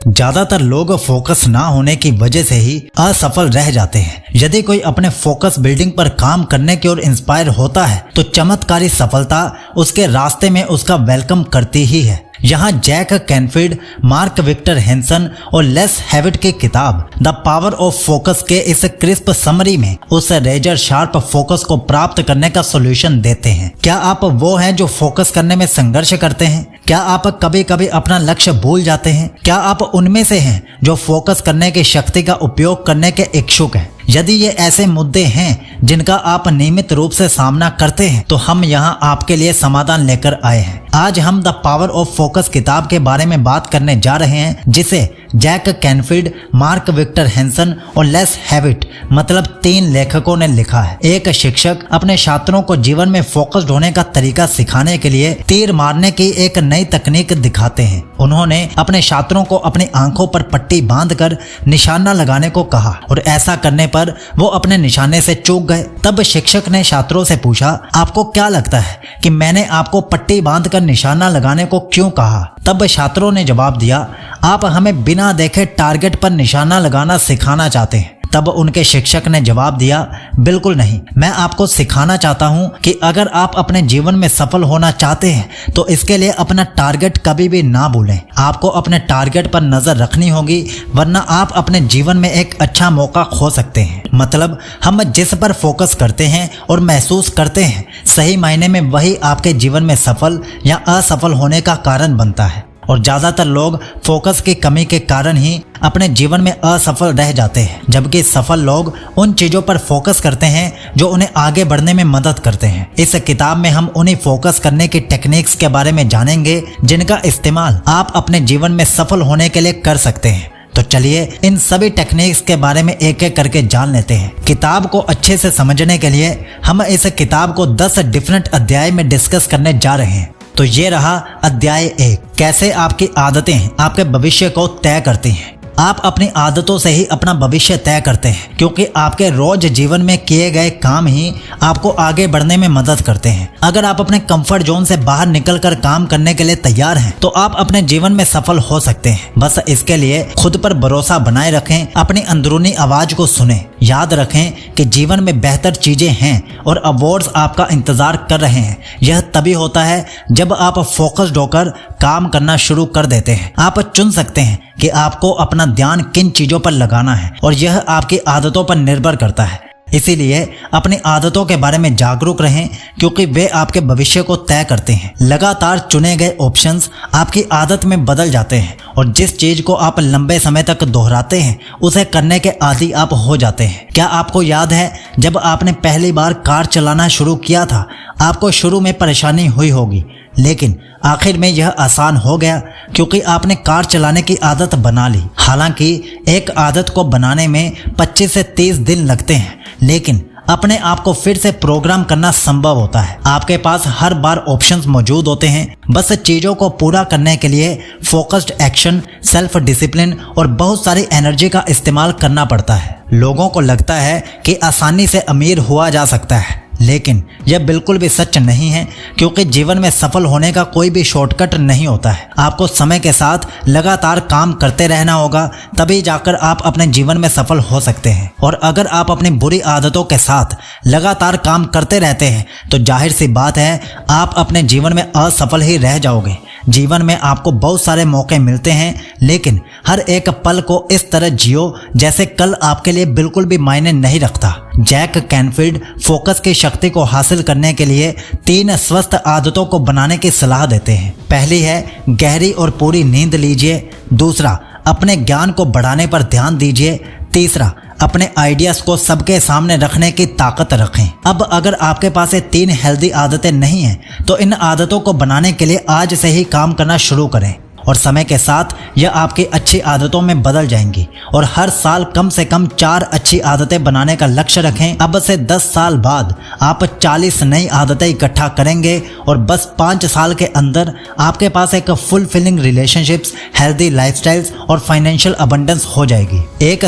ज्यादातर लोग फोकस ना होने की वजह से ही असफल रह जाते हैं। यदि कोई अपने फोकस बिल्डिंग पर काम करने की ओर इंस्पायर होता है तो चमत्कारी सफलता उसके रास्ते में उसका वेलकम करती ही है। यहाँ Jack Canfield, Mark Victor Hansen और लेस हैविट की किताब द पावर ऑफ फोकस के इस क्रिस्प समरी में उस रेजर शार्प फोकस को प्राप्त करने का सॉल्यूशन देते हैं। क्या आप वो हैं जो फोकस करने में संघर्ष करते हैं? क्या आप कभी कभी अपना लक्ष्य भूल जाते हैं? क्या आप उनमें से हैं जो फोकस करने की शक्ति का उपयोग करने के इच्छुक हैं? यदि ये ऐसे मुद्दे हैं जिनका आप नियमित रूप से सामना करते हैं तो हम यहाँ आपके लिए समाधान लेकर आए हैं। आज हम द पावर ऑफ फोकस किताब के बारे में बात करने जा रहे हैं, जिसे Jack Canfield, Mark Victor Hansen और लेस हैविट मतलब 3 लेखकों ने लिखा है। एक शिक्षक अपने छात्रों को जीवन में फोकस्ड होने का तरीका सिखाने के लिए तीर मारने की एक नई तकनीक दिखाते हैं। उन्होंने अपने छात्रों को अपनी आंखों पर पट्टी बांधकर निशाना लगाने को कहा और ऐसा करने पर वो अपने निशाने से चूक गए। तब शिक्षक ने छात्रों से पूछा, आपको क्या लगता है कि मैंने आपको पट्टी बांधकर निशाना लगाने को क्यों कहा? तब छात्रों ने जवाब दिया, आप हमें बिना देखे टारगेट पर निशाना लगाना सिखाना चाहते हैं। तब उनके शिक्षक ने जवाब दिया, बिल्कुल नहीं, मैं आपको सिखाना चाहता हूं कि अगर आप अपने जीवन में सफल होना चाहते हैं तो इसके लिए अपना टारगेट कभी भी ना भूलें। आपको अपने टारगेट पर नजर रखनी होगी, वरना आप अपने जीवन में एक अच्छा मौका खो सकते हैं। मतलब हम जिस पर फोकस करते हैं और महसूस करते हैं, सही मायने में वही आपके जीवन में सफल या असफल होने का कारण बनता है। और ज्यादातर लोग फोकस की कमी के कारण ही अपने जीवन में असफल रह जाते हैं, जबकि सफल लोग उन चीजों पर फोकस करते हैं जो उन्हें आगे बढ़ने में मदद करते हैं। इस किताब में हम उन्हीं फोकस करने की टेक्निक्स के बारे में जानेंगे जिनका इस्तेमाल आप अपने जीवन में सफल होने के लिए कर सकते हैं। तो चलिए इन सभी टेक्निक्स के बारे में एक एक करके जान लेते हैं। किताब को अच्छे से समझने के लिए हम इस किताब को 10 डिफरेंट अध्याय में डिस्कस करने जा रहे हैं। तो ये रहा अध्याय 1, कैसे आपकी आदतें आपके भविष्य को तय करती हैं। आप अपनी आदतों से ही अपना भविष्य तय करते हैं, क्योंकि आपके रोज जीवन में किए गए काम ही आपको आगे बढ़ने में मदद करते हैं। अगर आप अपने कंफर्ट जोन से बाहर निकलकर काम करने के लिए तैयार हैं तो आप अपने जीवन में सफल हो सकते हैं। बस इसके लिए खुद पर भरोसा बनाए रखें, अपनी अंदरूनी आवाज को सुनें। याद रखें कि जीवन में बेहतर चीजें हैं और अवार्ड्स आपका इंतजार कर रहे हैं। यह तभी होता है जब आप फोकस्ड होकर काम करना शुरू कर देते हैं। आप चुन सकते हैं कि आपको अपना ध्यान किन चीजों पर लगाना है और यह आपकी आदतों पर निर्भर करता है। इसीलिए अपनी आदतों के बारे में जागरूक रहें, क्योंकि वे आपके भविष्य को तय करते हैं। लगातार चुने गए ऑप्शंस आपकी आदत में बदल जाते हैं और जिस चीज को आप लंबे समय तक दोहराते हैं उसे करने के आदी आप हो जाते हैं। क्या आपको याद है जब आपने पहली बार कार चलाना शुरू किया था? आपको शुरू में परेशानी हुई होगी, लेकिन आखिर में यह आसान हो गया क्योंकि आपने कार चलाने की आदत बना ली। हालांकि एक आदत को बनाने में 25 से 30 दिन लगते हैं, लेकिन अपने आप को फिर से प्रोग्राम करना संभव होता है। आपके पास हर बार ऑप्शंस मौजूद होते हैं, बस चीजों को पूरा करने के लिए फोकस्ड एक्शन, सेल्फ डिसिप्लिन और बहुत सारी एनर्जी का इस्तेमाल करना पड़ता है। लोगों को लगता है कि आसानी से अमीर हुआ जा सकता है, लेकिन यह बिल्कुल भी सच नहीं है, क्योंकि जीवन में सफल होने का कोई भी शॉर्टकट नहीं होता है। आपको समय के साथ लगातार काम करते रहना होगा, तभी जाकर आप अपने जीवन में सफल हो सकते हैं। और अगर आप अपनी बुरी आदतों के साथ लगातार काम करते रहते हैं तो जाहिर सी बात है आप अपने जीवन में असफल ही रह जाओगे। जीवन में आपको बहुत सारे मौके मिलते हैं, लेकिन हर एक पल को इस तरह जियो जैसे कल आपके लिए बिल्कुल भी मायने नहीं रखता। जैक कैनफील्ड फोकस की शक्ति को हासिल करने के लिए 3 स्वस्थ आदतों को बनाने की सलाह देते हैं। पहली है, गहरी और पूरी नींद लीजिए। दूसरा, अपने ज्ञान को बढ़ाने पर ध्यान दीजिए। तीसरा, अपने आइडियाज को सबके सामने रखने की ताकत रखें। अब अगर आपके पास ये 3 हेल्दी आदतें नहीं हैं तो इन आदतों को बनाने के लिए आज से ही काम करना शुरू करें और समय के साथ यह आपकी अच्छी आदतों में बदल जाएंगी। और हर साल कम से कम 4 अच्छी आदतें बनाने का लक्ष्य रखें। अब से 10 साल बाद आप 40 नई आदतें इकट्ठा करेंगे और बस 5 साल के अंदर आपके पास एक फुलफिलिंग रिलेशनशिप्स, हेल्दी लाइफस्टाइल्स और फाइनेंशियल अबंडेंस हो जाएगी। एक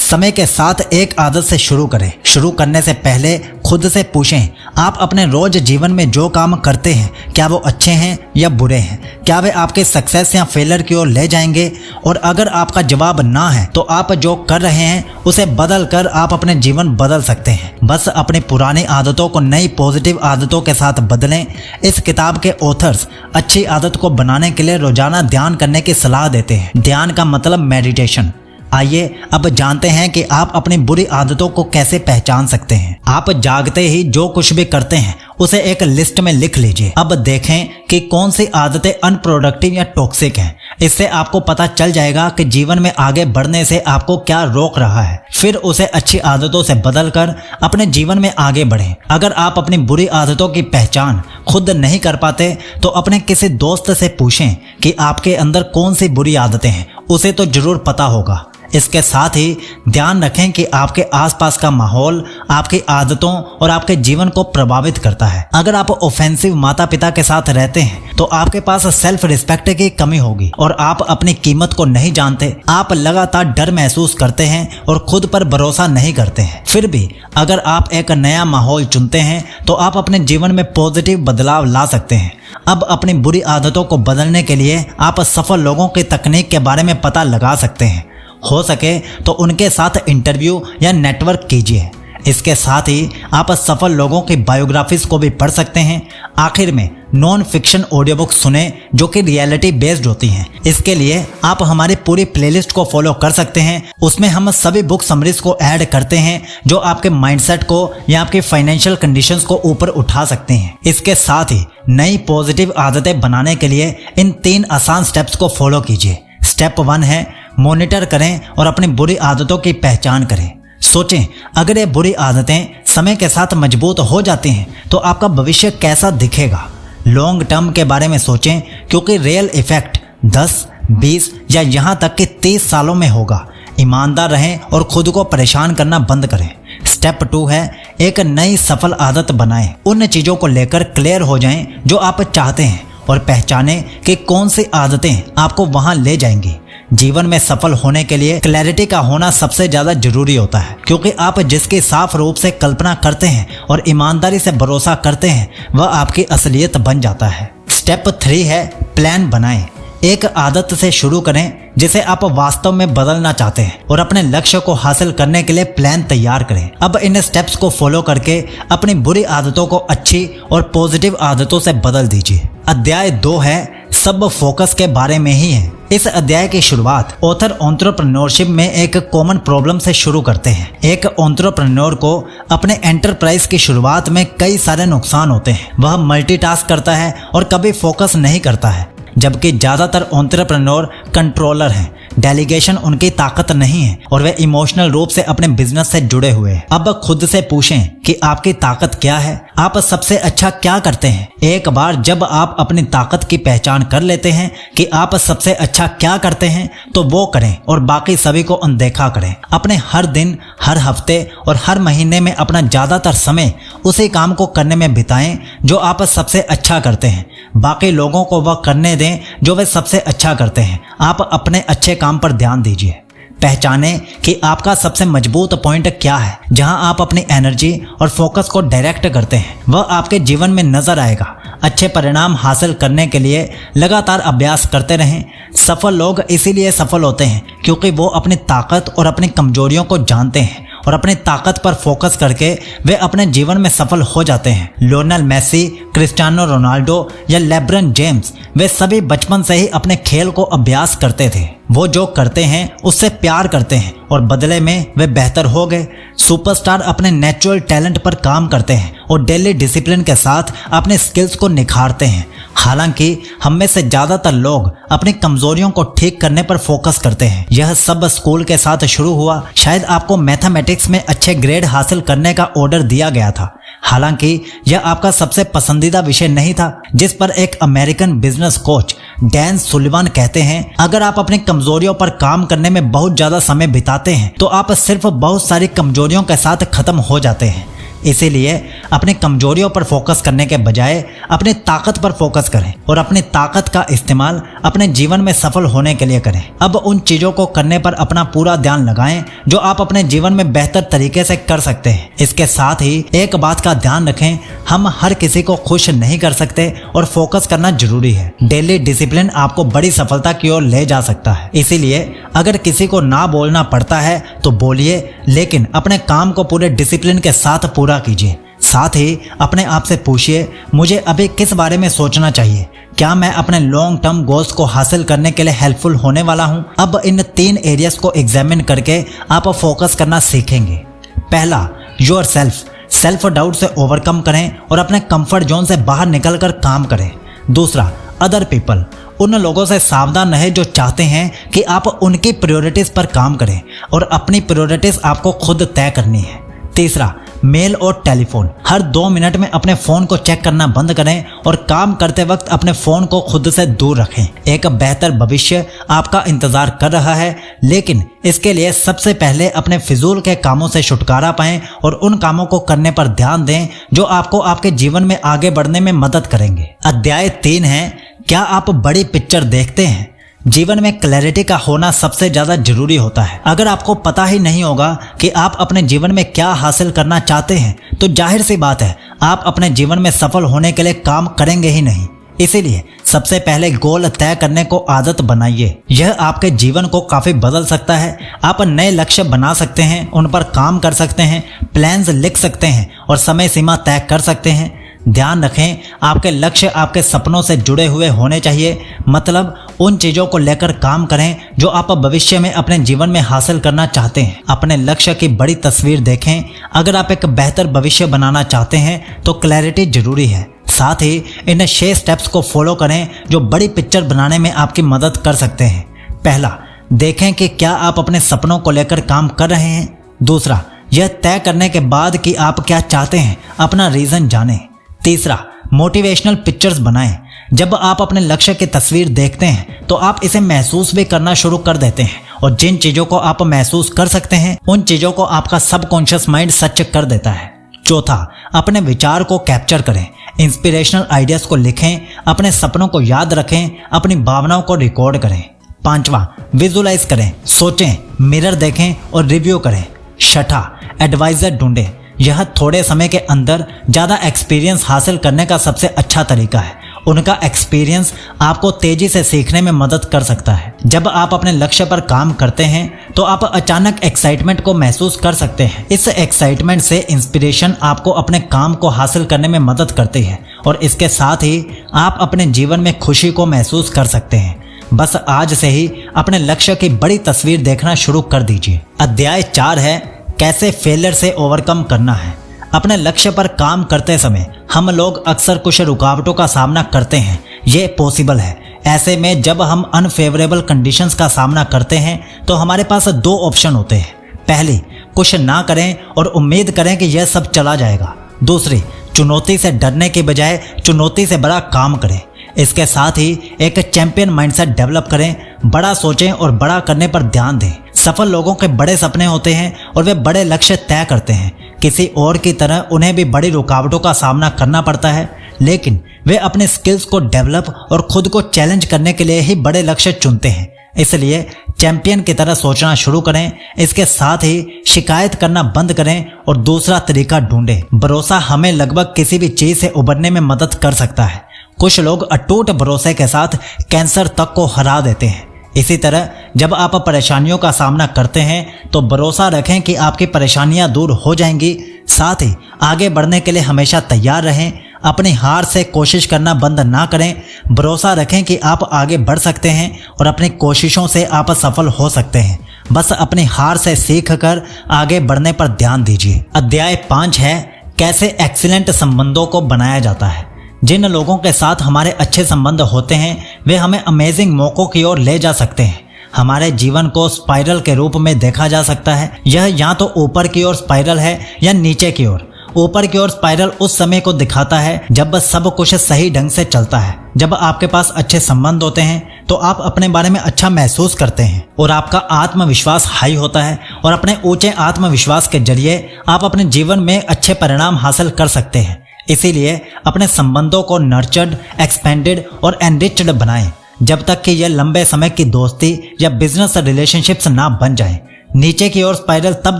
समय के साथ एक आदत से शुरू करें। शुरू करने से पहले खुद से पूछें, आप अपने रोज जीवन में जो काम करते हैं क्या वो अच्छे हैं या बुरे हैं, क्या वे आपके सक्सेस या फेलियर की ओर ले जाएंगे। और अगर आपका जवाब ना है तो आप जो कर रहे हैं उसे बदल कर आप अपने जीवन बदल सकते हैं। बस अपनी पुरानी आदतों को नई पॉजिटिव आदतों के साथ बदलें। इस किताब के ऑथर्स अच्छी आदत को बनाने के लिए रोजाना ध्यान करने की सलाह देते हैं। ध्यान का मतलब मेडिटेशन। आइए अब जानते हैं कि आप अपनी बुरी आदतों को कैसे पहचान सकते हैं। आप जागते ही जो कुछ भी करते हैं उसे एक लिस्ट में लिख लीजिए। अब देखें कि कौन सी आदतें अनप्रोडक्टिव या टॉक्सिक हैं। इससे आपको पता चल जाएगा कि जीवन में आगे बढ़ने से आपको क्या रोक रहा है। फिर उसे अच्छी आदतों से बदलकर अपने जीवन में आगे बढ़ें। अगर आप अपनी बुरी आदतों की पहचान खुद नहीं कर पाते तो अपने किसी दोस्त से पूछें कि आपके अंदर कौन सी बुरी आदतें हैं, उसे तो जरूर पता होगा। इसके साथ ही ध्यान रखें कि आपके आसपास का माहौल आपकी आदतों और आपके जीवन को प्रभावित करता है। अगर आप ऑफेंसिव माता पिता के साथ रहते हैं तो आपके पास सेल्फ रिस्पेक्ट की कमी होगी और आप अपनी कीमत को नहीं जानते। आप लगातार डर महसूस करते हैं और खुद पर भरोसा नहीं करते हैं। फिर भी अगर आप एक नया माहौल चुनते हैं तो आप अपने जीवन में पॉजिटिव बदलाव ला सकते हैं। अब अपनी बुरी आदतों को बदलने के लिए आप सफल लोगों की तकनीक के बारे में पता लगा सकते हैं। हो सके तो उनके साथ इंटरव्यू या नेटवर्क कीजिए। इसके साथ ही आप सफल लोगों की बायोग्राफीज को भी पढ़ सकते हैं। आखिर में नॉन फिक्शन ऑडियो बुक सुने जो कि रियलिटी बेस्ड होती हैं। इसके लिए आप हमारी पूरी प्लेलिस्ट को फॉलो कर सकते हैं। उसमें हम सभी बुक समरीज को ऐड करते हैं जो आपके माइंडसेट को या आपके फाइनेंशियल कंडीशंस को ऊपर उठा सकते हैं। इसके साथ ही नई पॉजिटिव आदतें बनाने के लिए इन 3 आसान स्टेप्स को फॉलो कीजिए। स्टेप 1 है मॉनिटर करें और अपनी बुरी आदतों की पहचान करें। सोचें, अगर ये बुरी आदतें समय के साथ मजबूत हो जाती हैं तो आपका भविष्य कैसा दिखेगा। लॉन्ग टर्म के बारे में सोचें क्योंकि रियल इफेक्ट 10, 20 या यहाँ तक कि 30 सालों में होगा। ईमानदार रहें और खुद को परेशान करना बंद करें। स्टेप 2 है एक नई सफल आदत बनाएं। उन चीज़ों को लेकर क्लियर हो जाएं जो आप चाहते हैं और पहचानें कि कौन सी आदतें आपको वहां ले जाएंगी। जीवन में सफल होने के लिए क्लैरिटी का होना सबसे ज्यादा जरूरी होता है क्योंकि आप जिसकी साफ रूप से कल्पना करते हैं और ईमानदारी से भरोसा करते हैं वह आपकी असलियत बन जाता है। स्टेप 3 है प्लान बनाएं। एक आदत से शुरू करें जिसे आप वास्तव में बदलना चाहते हैं और अपने लक्ष्य को हासिल करने के लिए प्लान तैयार करें। अब इन स्टेप्स को फॉलो करके अपनी बुरी आदतों को अच्छी और पॉजिटिव आदतों से बदल दीजिए। अध्याय 2 है सब फोकस के बारे में ही है। इस अध्याय की शुरुआत ऑथर एंटरप्रेन्योरशिप में एक कॉमन प्रॉब्लम से शुरू करते हैं। एक एंटरप्रेन्योर को अपने एंटरप्राइज की शुरुआत में कई सारे नुकसान होते हैं। वह मल्टीटास्क करता है और कभी फोकस नहीं करता है, जबकि ज्यादातर एंटरप्रेन्योर कंट्रोलर हैं। डेलीगेशन उनकी ताकत नहीं है और वे इमोशनल रूप से अपने बिजनेस से जुड़े हुए हैं। अब खुद से पूछें कि आपकी ताकत क्या है, आप सबसे अच्छा क्या करते हैं। एक बार जब आप अपनी ताकत की पहचान कर लेते हैं कि आप सबसे अच्छा क्या करते हैं तो वो करें और बाकी सभी को अनदेखा करें। अपने हर दिन, हर हफ्ते और हर महीने में अपना ज्यादातर समय उसी काम को करने में बिताएं जो आप सबसे अच्छा करते हैं। बाकी लोगों को वह करने दें जो वे सबसे अच्छा करते हैं। आप अपने अच्छे काम पर ध्यान दीजिए। पहचानें कि आपका सबसे मजबूत पॉइंट क्या है, जहां आप अपनी एनर्जी और फोकस को डायरेक्ट करते हैं। वह आपके जीवन में नजर आएगा। अच्छे परिणाम हासिल करने के लिए लगातार अभ्यास करते रहें। सफल लोग इसीलिए सफल होते हैं क्योंकि वो अपनी ताकत और अपनी कमजोरियों को जानते हैं और अपनी ताकत पर फोकस करके वे अपने जीवन में सफल हो जाते हैं। लियोनेल मेसी, क्रिस्टियानो रोनाल्डो या लेब्रन जेम्स, वे सभी बचपन से ही अपने खेल को अभ्यास करते थे। वो जो करते हैं उससे प्यार करते हैं और बदले में वे बेहतर हो गए। सुपरस्टार अपने नेचुरल टैलेंट पर काम करते हैं और डेली डिसिप्लिन के साथ अपने स्किल्स को निखारते हैं। हालांकि हम में से ज्यादातर लोग अपनी कमजोरियों को ठीक करने पर फोकस करते हैं। यह सब स्कूल के साथ शुरू हुआ। शायद आपको मैथमेटिक्स में अच्छे ग्रेड हासिल करने का ऑर्डर दिया गया था, हालांकि यह आपका सबसे पसंदीदा विषय नहीं था। जिस पर एक American business coach Dan Sullivan कहते हैं, अगर आप अपनी कमजोरियों पर काम करने में बहुत ज्यादा समय बिताते हैं तो आप सिर्फ बहुत सारी कमजोरियों के साथ खत्म हो जाते हैं। इसीलिए अपनी कमजोरियों पर फोकस करने के बजाय अपनी ताकत पर फोकस करें और अपनी ताकत का इस्तेमाल अपने जीवन में सफल होने के लिए करें। अब उन चीजों को करने पर अपना पूरा ध्यान लगाएं जो आप अपने जीवन में बेहतर तरीके से कर सकते हैं। इसके साथ ही एक बात का ध्यान रखें, हम हर किसी को खुश नहीं कर सकते और फोकस करना जरूरी है। डेली डिसिप्लिन आपको बड़ी सफलता की ओर ले जा सकता है। इसीलिए अगर किसी को ना बोलना पड़ता है तो बोलिए, लेकिन अपने काम को पूरे डिसिप्लिन के साथ पूरा कीजिए। साथ ही अपने आप से पूछिए, मुझे अभी किस बारे में सोचना चाहिए? क्या मैं अपने लॉन्ग टर्म गोल्स को हासिल करने के लिए हेल्पफुल होने वाला हूं? अब इन 3 एरियाज को एग्जामिन करके आप फोकस करना सीखेंगे। पहला, योर सेल्फ डाउट से ओवरकम करें और अपने कंफर्ट जोन से बाहर निकलकर काम करें। दूसरा, अदर पीपल, उन लोगों से सावधान रहें जो चाहते हैं कि आप उनकी प्रायोरिटीज पर काम करें और अपनी प्रायोरिटीज आपको खुद तय करनी है। तीसरा, मेल और टेलीफोन, हर 2 मिनट में अपने फोन को चेक करना बंद करें और काम करते वक्त अपने फोन को खुद से दूर रखें। एक बेहतर भविष्य आपका इंतजार कर रहा है, लेकिन इसके लिए सबसे पहले अपने फिजूल के कामों से छुटकारा पाएं और उन कामों को करने पर ध्यान दें जो आपको आपके जीवन में आगे बढ़ने में मदद करेंगे। अध्याय 3 है, क्या आप बड़ी पिक्चर देखते हैं? जीवन में क्लैरिटी का होना सबसे ज्यादा जरूरी होता है। अगर आपको पता ही नहीं होगा कि आप अपने जीवन में क्या हासिल करना चाहते हैं तो जाहिर सी बात है आप अपने जीवन में सफल होने के लिए काम करेंगे ही नहीं। इसीलिए सबसे पहले गोल तय करने को आदत बनाइए। यह आपके जीवन को काफी बदल सकता है। आप नए लक्ष्य बना सकते हैं, उन पर काम कर सकते हैं, प्लान्स लिख सकते हैं और समय सीमा तय कर सकते हैं। ध्यान रखें, आपके लक्ष्य आपके सपनों से जुड़े हुए होने चाहिए। मतलब उन चीजों को लेकर काम करें जो आप भविष्य में अपने जीवन में हासिल करना चाहते हैं। अपने लक्ष्य की बड़ी तस्वीर देखें। अगर आप एक बेहतर भविष्य बनाना चाहते हैं तो क्लैरिटी जरूरी है। साथ ही इन 6 स्टेप्स को फॉलो करें जो बड़ी पिक्चर बनाने में आपकी मदद कर सकते हैं। पहला, देखें कि क्या आप अपने सपनों को लेकर काम कर रहे हैं। दूसरा, यह तय करने के बाद कि आप क्या चाहते हैं अपना रीजन जानें। तीसरा, मोटिवेशनल पिक्चर्स बनाएं। जब आप अपने लक्ष्य की तस्वीर देखते हैं तो आप इसे महसूस भी करना शुरू कर देते हैं और जिन चीजों को आप महसूस कर सकते हैं उन चीजों को आपका सबकॉन्शियस माइंड सच कर देता है। चौथा, अपने विचार को कैप्चर करें। इंस्पिरेशनल आइडियाज को लिखें, अपने सपनों को याद रखें, अपनी भावनाओं को रिकॉर्ड करें। पांचवा, विजुलाइज करें, सोचें, मिरर देखें और रिव्यू करें। छठा, एडवाइजर ढूंढें। यह थोड़े समय के अंदर ज़्यादा एक्सपीरियंस हासिल करने का सबसे अच्छा तरीका है। उनका एक्सपीरियंस आपको तेजी से सीखने में मदद कर सकता है। जब आप अपने लक्ष्य पर काम करते हैं तो आप अचानक एक्साइटमेंट को महसूस कर सकते हैं। इस एक्साइटमेंट से इंस्पिरेशन आपको अपने काम को हासिल करने में मदद करती है और इसके साथ ही आप अपने जीवन में खुशी को महसूस कर सकते हैं। बस आज से ही अपने लक्ष्य की बड़ी तस्वीर देखना शुरू कर दीजिए। अध्याय 4 है, कैसे फेलियर से ओवरकम करना है। अपने लक्ष्य पर काम करते समय हम लोग अक्सर कुछ रुकावटों का सामना करते हैं। ये पॉसिबल है। ऐसे में जब हम अनफेवरेबल कंडीशंस का सामना करते हैं तो हमारे पास 2 ऑप्शन होते हैं। पहली, कुछ ना करें और उम्मीद करें कि यह सब चला जाएगा। दूसरी, चुनौती से डरने के बजाय चुनौती से बड़ा काम करें। इसके साथ ही एक चैंपियन माइंडसेट डेवलप करें। बड़ा सोचें और बड़ा करने पर ध्यान दें। सफल लोगों के बड़े सपने होते हैं और वे बड़े लक्ष्य तय करते हैं। किसी और की तरह उन्हें भी बड़ी रुकावटों का सामना करना पड़ता है, लेकिन वे अपने स्किल्स को डेवलप और खुद को चैलेंज करने के लिए ही बड़े लक्ष्य चुनते हैं। इसलिए चैंपियन की तरह सोचना शुरू करें। इसके साथ ही शिकायत करना बंद करें और दूसरा तरीका ढूंढें। भरोसा हमें लगभग किसी भी चीज से उबरने में मदद कर सकता है। कुछ लोग अटूट भरोसे के साथ कैंसर तक को हरा देते हैं। इसी तरह जब आप परेशानियों का सामना करते हैं तो भरोसा रखें कि आपकी परेशानियां दूर हो जाएंगी। साथ ही आगे बढ़ने के लिए हमेशा तैयार रहें। अपनी हार से कोशिश करना बंद ना करें। भरोसा रखें कि आप आगे बढ़ सकते हैं और अपनी कोशिशों से आप सफल हो सकते हैं। बस अपनी हार से सीख कर आगे बढ़ने पर ध्यान दीजिए। अध्याय 5 है, कैसे एक्सीलेंट संबंधों को बनाया जाता है। जिन लोगों के साथ हमारे अच्छे संबंध होते हैं वे हमें अमेजिंग मौकों की ओर ले जा सकते हैं। हमारे जीवन को स्पाइरल के रूप में देखा जा सकता है। यह या तो ऊपर की ओर स्पाइरल है या नीचे की ओर। ऊपर की ओर स्पाइरल उस समय को दिखाता है जब सब कुछ सही ढंग से चलता है, जब आपके पास अच्छे संबंध होते हैं, तो आप अपने बारे में अच्छा महसूस करते हैं और आपका आत्मविश्वास हाई होता है और अपने ऊंचे आत्मविश्वास के जरिए आप अपने जीवन में अच्छे परिणाम हासिल कर सकते हैं। इसीलिए अपने संबंधों को नर्चर्ड, एक्सपेंडेड और एनरिच्ड बनाएं जब तक कि यह लंबे समय की दोस्ती या बिजनेस रिलेशनशिप्स ना बन जाएं। नीचे की ओर स्पाइरल तब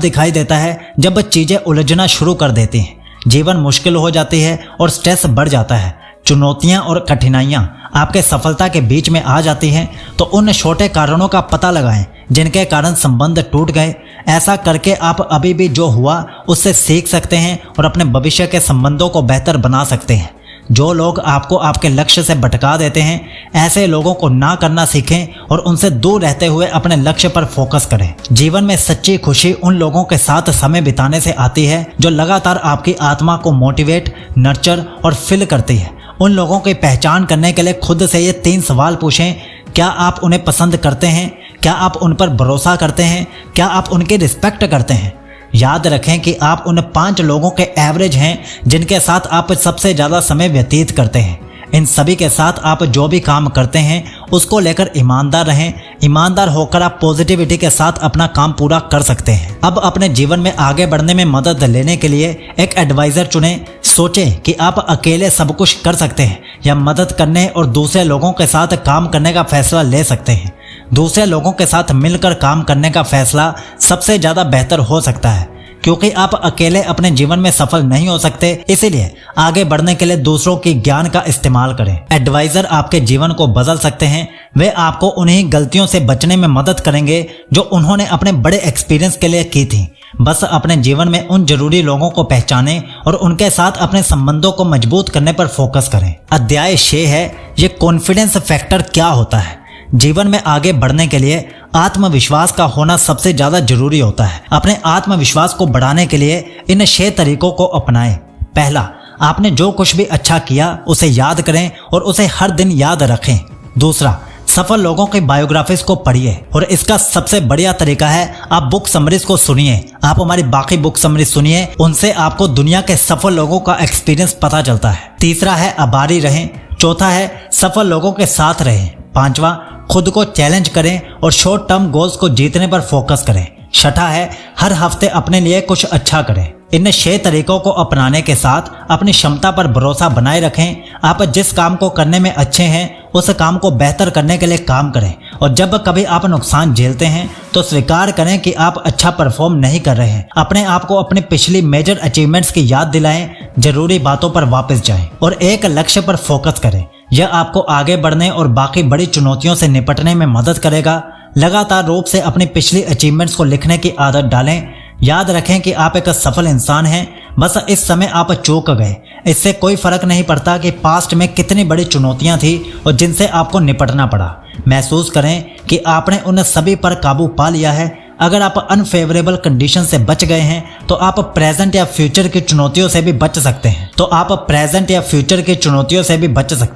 दिखाई देता है जब चीजें उलझना शुरू कर देती हैं, जीवन मुश्किल हो जाती है और स्ट्रेस बढ़ जाता है, चुनौतियां और कठिनाइयां आपके सफलता के बीच में आ जाती हैं। तो उन छोटे कारणों का पता लगाएं जिनके कारण संबंध टूट गए। ऐसा करके आप अभी भी जो हुआ उससे सीख सकते हैं और अपने भविष्य के संबंधों को बेहतर बना सकते हैं। जो लोग आपको आपके लक्ष्य से भटका देते हैं, ऐसे लोगों को ना करना सीखें और उनसे दूर रहते हुए अपने लक्ष्य पर फोकस करें। जीवन में सच्ची खुशी उन लोगों के साथ समय बिताने से आती है जो लगातार आपकी आत्मा को मोटिवेट, नर्चर और फिल करती है। उन लोगों की पहचान करने के लिए खुद से ये 3 सवाल पूछें। क्या आप उन्हें पसंद करते हैं? क्या आप उन पर भरोसा करते हैं? क्या आप उनकी रिस्पेक्ट करते हैं? याद रखें कि आप उन 5 लोगों के एवरेज हैं जिनके साथ आप सबसे ज़्यादा समय व्यतीत करते हैं। इन सभी के साथ आप जो भी काम करते हैं उसको लेकर ईमानदार रहें। ईमानदार होकर आप पॉजिटिविटी के साथ अपना काम पूरा कर सकते हैं। अब अपने जीवन में आगे बढ़ने में मदद लेने के लिए एक एडवाइज़र चुनें। सोचें कि आप अकेले सब कुछ कर सकते हैं या मदद करने और दूसरे लोगों के साथ काम करने का फैसला ले सकते हैं। दूसरे लोगों के साथ मिलकर काम करने का फैसला सबसे ज़्यादा बेहतर हो सकता है, क्योंकि आप अकेले अपने जीवन में सफल नहीं हो सकते। इसीलिए आगे बढ़ने के लिए दूसरों की ज्ञान का इस्तेमाल करें। एडवाइजर आपके जीवन को बदल सकते हैं। वे आपको उन्हीं गलतियों से बचने में मदद करेंगे जो उन्होंने अपने बड़े एक्सपीरियंस के लिए की थी। बस अपने जीवन में उन जरूरी लोगों को पहचानें और उनके साथ अपने संबंधों को मजबूत करने पर फोकस करें। अध्याय 6 है, ये कॉन्फिडेंस फैक्टर क्या होता है। जीवन में आगे बढ़ने के लिए आत्मविश्वास का होना सबसे ज्यादा जरूरी होता है। अपने आत्मविश्वास को बढ़ाने के लिए इन 6 तरीकों को अपनाएं। पहला, आपने जो कुछ भी अच्छा किया उसे याद करें और उसे हर दिन याद रखें। दूसरा, सफल लोगों की बायोग्राफीज को पढ़िए और इसका सबसे बढ़िया तरीका है आप बुक समरीज को सुनिए। आप हमारी बाकी बुक समरीज सुनिए, उनसे आपको दुनिया के सफल लोगों का एक्सपीरियंस पता चलता है। तीसरा है आभारी रहें। चौथा है सफल लोगों के साथ रहें। पांचवा, खुद को चैलेंज करें और शॉर्ट टर्म गोल्स को जीतने पर फोकस करें। छठा है हर हफ्ते अपने लिए कुछ अच्छा करें। इन 6 तरीकों को अपनाने के साथ अपनी क्षमता पर भरोसा बनाए रखें। आप जिस काम को करने में अच्छे हैं उस काम को बेहतर करने के लिए काम करें और जब कभी आप नुकसान झेलते हैं तो स्वीकार करें कि आप अच्छा परफॉर्म नहीं कर रहे हैं। अपने आप को अपनी पिछली मेजर अचीवमेंट्स की याद दिलाएं, जरूरी बातों पर वापस जाएं और एक लक्ष्य पर फोकस करें। यह आपको आगे बढ़ने और बाकी बड़ी चुनौतियों से निपटने में मदद करेगा। लगातार रूप से अपनी पिछली अचीवमेंट्स को लिखने की आदत डालें। याद रखें कि आप एक सफल इंसान हैं, बस इस समय आप चूक गए। इससे कोई फर्क नहीं पड़ता कि पास्ट में कितनी बड़ी चुनौतियां थी और जिनसे आपको निपटना पड़ा। महसूस करें कि आपने उन सभी पर काबू पा लिया है। अगर आप अनफेवरेबल कंडीशन से बच गए हैं तो आप प्रेजेंट या फ्यूचर की चुनौतियों से भी बच सकते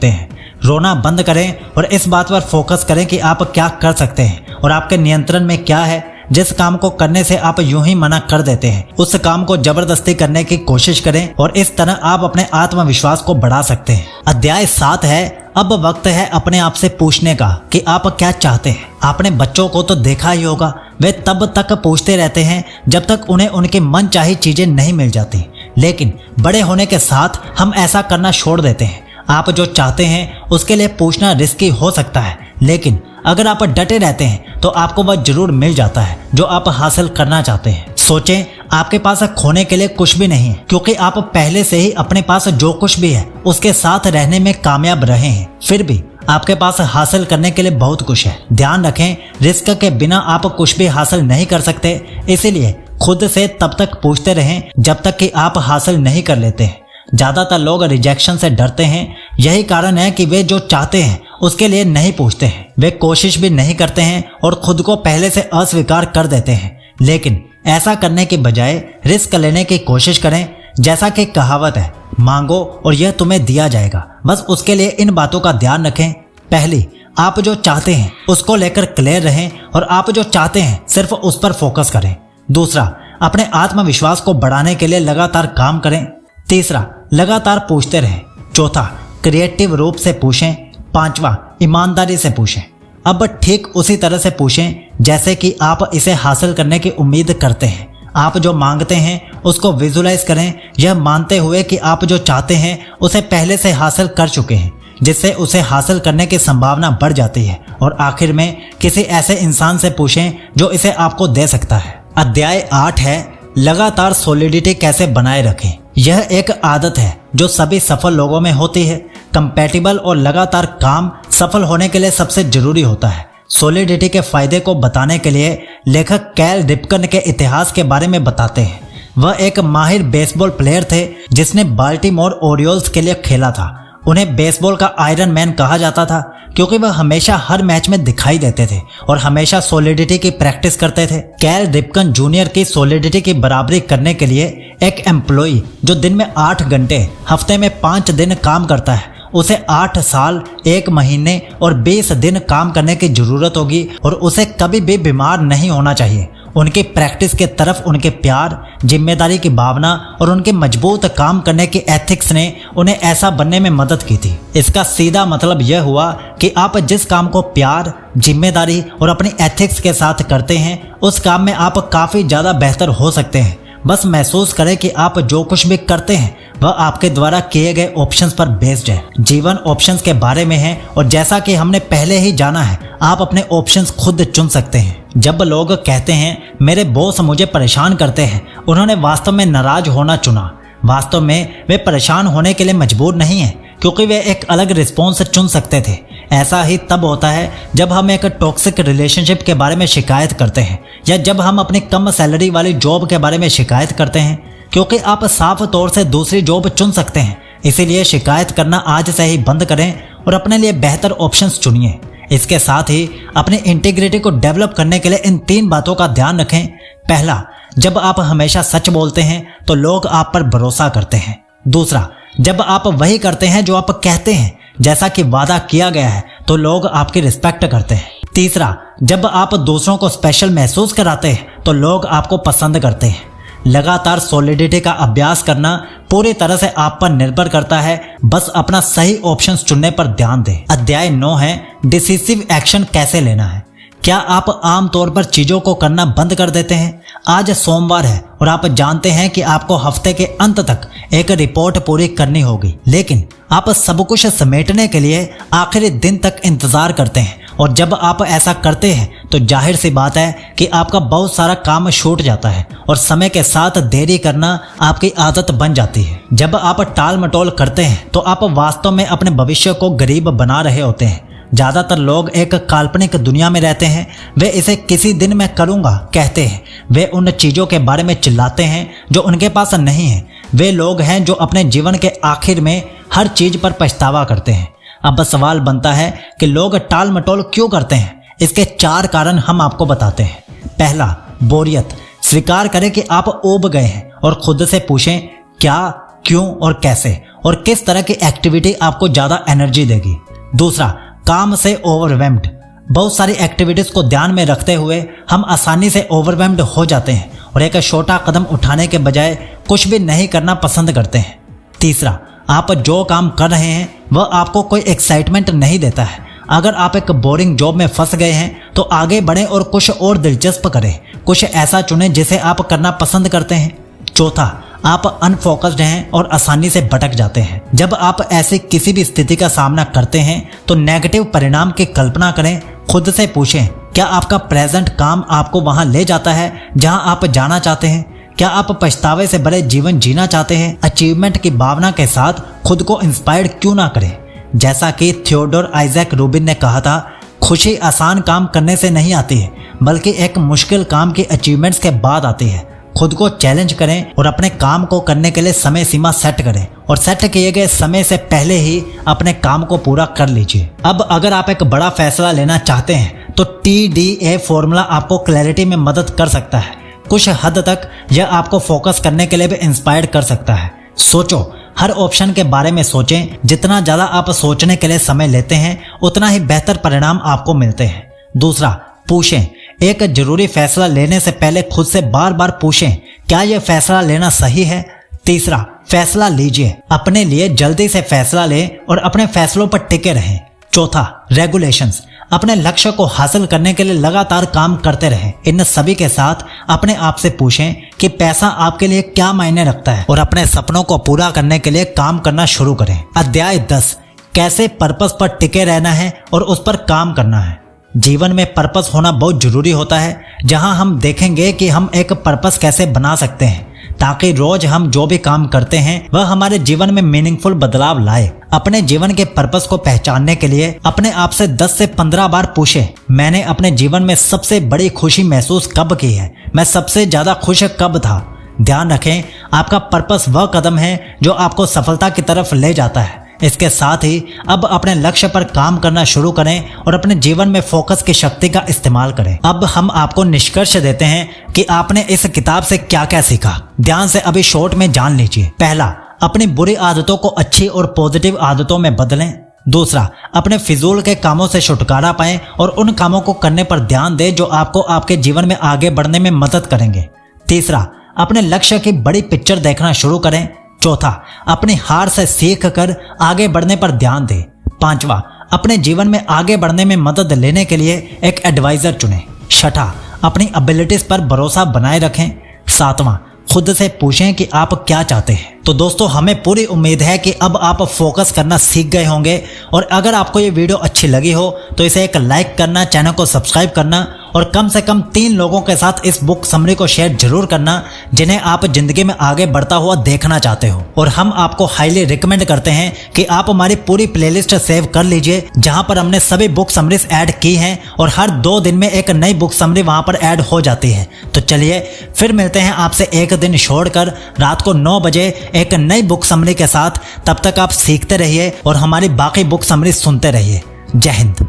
हैं। रोना बंद करें और इस बात पर फोकस करें कि आप क्या कर सकते हैं और आपके नियंत्रण में क्या है। जिस काम को करने से आप यूं ही मना कर देते हैं उस काम को जबरदस्ती करने की कोशिश करें और इस तरह आप अपने आत्मविश्वास को बढ़ा सकते हैं। अध्याय 7 है, अब वक्त है अपने आप से पूछने का कि आप क्या चाहते हैं। आपने बच्चों को तो देखा ही होगा, वे तब तक पूछते रहते हैं जब तक उन्हें उनकी मनचाही चीजें नहीं मिल जाती, लेकिन बड़े होने के साथ हम ऐसा करना छोड़ देते हैं। आप जो चाहते हैं उसके लिए पूछना रिस्की हो सकता है, लेकिन अगर आप डटे रहते हैं तो आपको वह जरूर मिल जाता है जो आप हासिल करना चाहते हैं। सोचें, आपके पास खोने के लिए कुछ भी नहीं है, क्योंकि आप पहले से ही अपने पास जो कुछ भी है उसके साथ रहने में कामयाब रहे हैं। फिर भी आपके पास हासिल करने के लिए बहुत कुछ है। ध्यान रखें, रिस्क के बिना आप कुछ भी हासिल नहीं कर सकते। इसीलिए खुद से तब तक पूछते रहें जब तक कि आप हासिल नहीं कर लेते हैं। ज्यादातर लोग रिजेक्शन से डरते हैं, यही कारण है कि वे जो चाहते हैं उसके लिए नहीं पूछते हैं। वे कोशिश भी नहीं करते हैं और खुद को पहले से अस्वीकार कर देते हैं। लेकिन ऐसा करने के बजाय रिस्क लेने की कोशिश करें। जैसा कि कहावत है, मांगो और यह तुम्हें दिया जाएगा। बस उसके लिए इन बातों का ध्यान रखें। पहली, आप जो चाहते हैं उसको लेकर क्लियर रहें और आप जो चाहते हैं सिर्फ उस पर फोकस करें। दूसरा, अपने आत्मविश्वास को बढ़ाने के लिए लगातार काम करें। तीसरा, लगातार पूछते रहें। चौथा, क्रिएटिव रूप से पूछें। पांचवा, ईमानदारी से पूछें। अब ठीक उसी तरह से पूछें जैसे कि आप इसे हासिल करने की उम्मीद करते हैं। आप जो मांगते हैं उसको विजुलाइज करें, यह मानते हुए कि आप जो चाहते हैं उसे पहले से हासिल कर चुके हैं, जिससे उसे हासिल करने की संभावना बढ़ जाती है। और आखिर में किसी ऐसे इंसान से पूछें जो इसे आपको दे सकता है। अध्याय 8 है लगातार सॉलिडिटी कैसे बनाए रखें। यह एक आदत है जो सभी सफल लोगों में होती है। कंपैटिबल और लगातार काम सफल होने के लिए सबसे जरूरी होता है। सॉलिडिटी के फायदे को बताने के लिए लेखक कैल रिपकन के इतिहास के बारे में बताते हैं। वह एक माहिर बेसबॉल प्लेयर थे जिसने बाल्टीमोर ओरियोल्स के लिए खेला था। उन्हें बेसबॉल का आयरन मैन कहा जाता था क्योंकि वह हमेशा हर मैच में दिखाई देते थे और हमेशा सॉलिडिटी की प्रैक्टिस करते थे। कैल रिपकन जूनियर की सॉलिडिटी की बराबरी करने के लिए एक एम्प्लॉय जो दिन में 8 घंटे हफ्ते में 5 दिन काम करता है, उसे 8 साल 1 महीने और 20 दिन काम करने की जरूरत होगी और उसे कभी भी बीमार नहीं होना चाहिए। उनकी प्रैक्टिस के तरफ उनके प्यार, जिम्मेदारी की भावना और उनके मजबूत काम करने की एथिक्स ने उन्हें ऐसा बनने में मदद की थी। इसका सीधा मतलब यह हुआ कि आप जिस काम को प्यार, जिम्मेदारी और अपनी एथिक्स के साथ करते हैं उस काम में आप काफ़ी ज़्यादा बेहतर हो सकते हैं। बस महसूस करें कि आप जो कुछ भी करते हैं वह आपके द्वारा किए गए ऑप्शंस पर बेस्ड है। जीवन ऑप्शंस के बारे में है और जैसा कि हमने पहले ही जाना है, आप अपने ऑप्शंस खुद चुन सकते हैं। जब लोग कहते हैं मेरे बॉस मुझे परेशान करते हैं, उन्होंने वास्तव में नाराज होना चुना। वास्तव में वे परेशान होने के लिए मजबूर नहीं है क्योंकि वे एक अलग रिस्पॉन्स चुन सकते थे। ऐसा ही तब होता है जब हम एक टॉक्सिक रिलेशनशिप के बारे में शिकायत करते हैं या जब हम अपनी कम सैलरी वाली जॉब के बारे में शिकायत करते हैं, क्योंकि आप साफ तौर से दूसरी जॉब चुन सकते हैं। इसीलिए शिकायत करना आज से ही बंद करें और अपने लिए बेहतर ऑप्शंस चुनिए। इसके साथ ही अपनी इंटीग्रिटी को डेवलप करने के लिए इन 3 बातों का ध्यान रखें। पहला, जब आप हमेशा सच बोलते हैं तो लोग आप पर भरोसा करते हैं। दूसरा, जब आप वही करते हैं जो आप कहते हैं जैसा कि वादा किया गया है तो लोग आपकी रिस्पेक्ट करते हैं। तीसरा, जब आप दूसरों को स्पेशल महसूस कराते हैं तो लोग आपको पसंद करते हैं। लगातार सॉलिडिटी का अभ्यास करना पूरी तरह से आप पर निर्भर करता है। बस अपना सही ऑप्शंस चुनने पर ध्यान दें। अध्याय 9 है डिसिसिव एक्शन कैसे लेना है। क्या आप आमतौर पर चीजों को करना बंद कर देते हैं? आज सोमवार है और आप जानते हैं कि आपको हफ्ते के अंत तक एक रिपोर्ट पूरी करनी होगी, लेकिन आप सब कुछ समेटने के लिए आखिरी दिन तक इंतजार करते हैं। और जब आप ऐसा करते हैं तो जाहिर सी बात है कि आपका बहुत सारा काम छूट जाता है और समय के साथ देरी करना आपकी आदत बन जाती है। जब आप टाल मटोल करते हैं तो आप वास्तव में अपने भविष्य को गरीब बना रहे होते हैं। ज़्यादातर लोग एक काल्पनिक दुनिया में रहते हैं। वे इसे किसी दिन मैं करूँगा कहते हैं। वे उन चीज़ों के बारे में चिल्लाते हैं जो उनके पास नहीं है। वे लोग हैं जो अपने जीवन के आखिर में हर चीज़ पर पछतावा करते हैं। अब सवाल बनता है कि लोग टाल मटोल क्यों करते हैं। इसके 4 कारण हम आपको बताते हैं। पहला, बोरियत। स्वीकार करें कि आप ऊब गए हैं और खुद से पूछें क्या, क्यों और कैसे और किस तरह की एक्टिविटी आपको ज़्यादा एनर्जी देगी। दूसरा, काम से ओवरवेल्म्ड। बहुत सारी एक्टिविटीज़ को ध्यान में रखते हुए हम आसानी से ओवरवेल्म्ड हो जाते हैं और एक छोटा कदम उठाने के बजाय कुछ भी नहीं करना पसंद करते हैं। तीसरा, आप जो काम कर रहे हैं वह आपको कोई एक्साइटमेंट नहीं देता है। अगर आप एक बोरिंग जॉब में फंस गए हैं तो आगे बढ़ें और कुछ और दिलचस्प करें। कुछ ऐसा चुनें जिसे आप करना पसंद करते हैं। चौथा, आप अनफोकस्ड हैं और आसानी से भटक जाते हैं। जब आप ऐसे किसी भी स्थिति का सामना करते हैं तो नेगेटिव परिणाम की कल्पना करें। खुद से पूछें क्या आपका प्रेजेंट काम आपको वहां ले जाता है जहां आप जाना चाहते हैं। क्या आप पछतावे से भरे जीवन जीना चाहते हैं। अचीवमेंट की भावना के साथ खुद को इंस्पायर्ड क्यों ना करें। जैसा कि थियोडोर आइजैक रूबिन ने कहा था, खुशी आसान काम करने से नहीं आती है बल्कि एक मुश्किल काम की अचीवमेंट्स के बाद आती है। खुद को चैलेंज करें और अपने काम को करने के लिए समय सीमा सेट करें और सेट किए गए समय से पहले ही अपने काम को पूरा कर लीजिए। अब अगर आप एक बड़ा फैसला लेना चाहते हैं तो TDA फॉर्मूला आपको क्लैरिटी में मदद कर सकता है। कुछ हद तक यह आपको फोकस करने के लिए भी इंस्पायर कर सकता है। सोचो, हर ऑप्शन के बारे में सोचें। जितना ज़्यादा आप सोचने के लिए समय लेते हैं उतना ही बेहतर परिणाम आपको मिलते हैं। दूसरा, पूछें। एक जरूरी फैसला लेने से पहले खुद से बार बार पूछें क्या यह फैसला लेना सही है। तीसरा, फैसला लीजिए। अपने लिए जल्दी से फैसला लें और अपने फैसलों पर टिके रहें। चौथा, रेगुलेशंस। अपने लक्ष्य को हासिल करने के लिए लगातार काम करते रहें। इन सभी के साथ अपने आप से पूछें कि पैसा आपके लिए क्या मायने रखता है और अपने सपनों को पूरा करने के लिए काम करना शुरू करें। अध्याय 10, कैसे पर्पस पर टिके रहना है और उस पर काम करना है। जीवन में पर्पस होना बहुत जरूरी होता है, जहां हम देखेंगे कि हम एक पर्पस कैसे बना सकते हैं ताकि रोज हम जो भी काम करते हैं वह हमारे जीवन में मीनिंगफुल बदलाव लाए। अपने जीवन के पर्पस को पहचानने के लिए अपने आप से 10 से 15 बार पूछें, मैंने अपने जीवन में सबसे बड़ी खुशी महसूस कब की है, मैं सबसे ज्यादा खुश कब था। ध्यान रखें, आपका पर्पस वह कदम है जो आपको सफलता की तरफ ले जाता है। इसके साथ ही अब अपने लक्ष्य पर काम करना शुरू करें और अपने जीवन में फोकस की शक्ति का इस्तेमाल करें। अब हम आपको निष्कर्ष देते हैं कि आपने इस किताब से क्या क्या सीखा। ध्यान से अभी शॉर्ट में जान लीजिए। पहला, अपनी बुरी आदतों को अच्छी और पॉजिटिव आदतों में बदलें। दूसरा, अपने फिजूल के कामों से छुटकारा पाएं और उन कामों को करने पर ध्यान दें जो आपको आपके जीवन में आगे बढ़ने में मदद करेंगे। तीसरा, अपने लक्ष्य की बड़ी पिक्चर देखना शुरू करें। चौथा, अपनी हार से सीख कर आगे बढ़ने पर ध्यान दें। पांचवा, अपने जीवन में आगे बढ़ने में मदद लेने के लिए एक एडवाइजर चुनें। छठा, अपनी एबिलिटीज पर भरोसा बनाए रखें। सातवां, खुद से पूछें कि आप क्या चाहते हैं। तो दोस्तों, हमें पूरी उम्मीद है कि अब आप फोकस करना सीख गए होंगे और अगर आपको ये वीडियो अच्छी लगी हो तो इसे एक लाइक करना, चैनल को सब्सक्राइब करना और कम से कम 3 लोगों के साथ इस बुक समरी को शेयर जरूर करना जिन्हें आप जिंदगी में आगे बढ़ता हुआ देखना चाहते हो। और हम आपको हाईली रिकमेंड करते हैं कि आप हमारी पूरी प्लेलिस्ट सेव कर लीजिए जहां पर हमने सभी बुक समरीज ऐड की हैं और हर 2 दिन में एक नई बुक समरी वहां पर ऐड हो जाती है। तो चलिए फिर मिलते हैं आपसे एक दिन छोड़कर रात को 9 बजे एक नई बुक समरी के साथ। तब तक आप सीखते रहिए और हमारी बाकी बुक समरी सुनते रहिए। जय हिंद।